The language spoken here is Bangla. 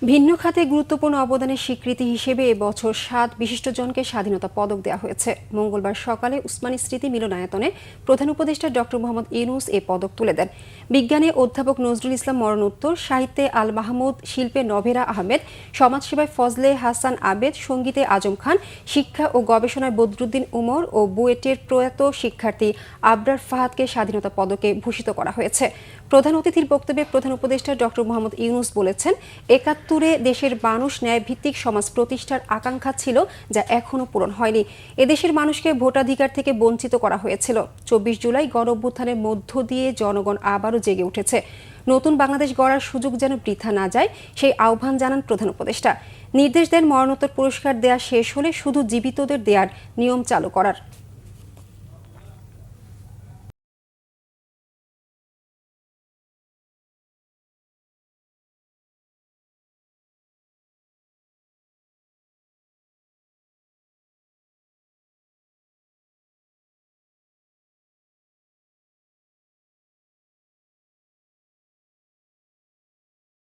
ভিন্ন খাতে গুরুত্বপূর্ণ অবদানের স্বীকৃতি হিসেবে এবছর 7 বিশিষ্টজনকে স্বাধীনতা পদক দেওয়া হয়েছে। মঙ্গলবার সকালে উসমানী স্মৃতি মিলনায়তনে প্রধান উপদেষ্টা ডক্টর মোহাম্মদ ইউনূস এ পদক তুলে দেন। বিজ্ঞানে অধ্যাপক নজরুল ইসলাম মরণোত্তর, সাহিত্যে আল মাহমুদ, শিল্পে নভেরা আহমেদ, সমাজসেবায় ফজলে হাসান আবেদ, সঙ্গীতে আজম খান, শিক্ষা ও গবেষণায় বদরুদ্দিন উমর ও বুয়েটের প্রয়াত শিক্ষার্থী আবরার ফাহাদকে স্বাধীনতা পদকে ভূষিত করা হয়েছে। প্রধান অতিথির বক্তব্যে প্রধান উপদেষ্টা ডক্টর মোহাম্মদ ইউনূস বলেছেন, ৭১-এ দেশের মানুষ ন্যায়ভিত্তিক সমাজ প্রতিষ্ঠার আকাঙ্ক্ষা ছিল, যা এখনো পূরণ হয়নি। এদেশের মানুষকে ভোটাধিকার থেকে বঞ্চিত করা হয়েছিল। ২৪ জুলাই গণঅভ্যুত্থানের মধ্য দিয়ে জনগণ আবারও জেগে উঠেছে। নতুন বাংলাদেশ গড়ার সুযোগ যেন বৃথা না যায়, সেই আহ্বান জানান প্রধান উপদেষ্টা। নির্দেশ দেন, মরণোত্তর পুরস্কার দেয়া শেষ হলে শুধু জীবিতদের দেয়ার নিয়ম চালু করার।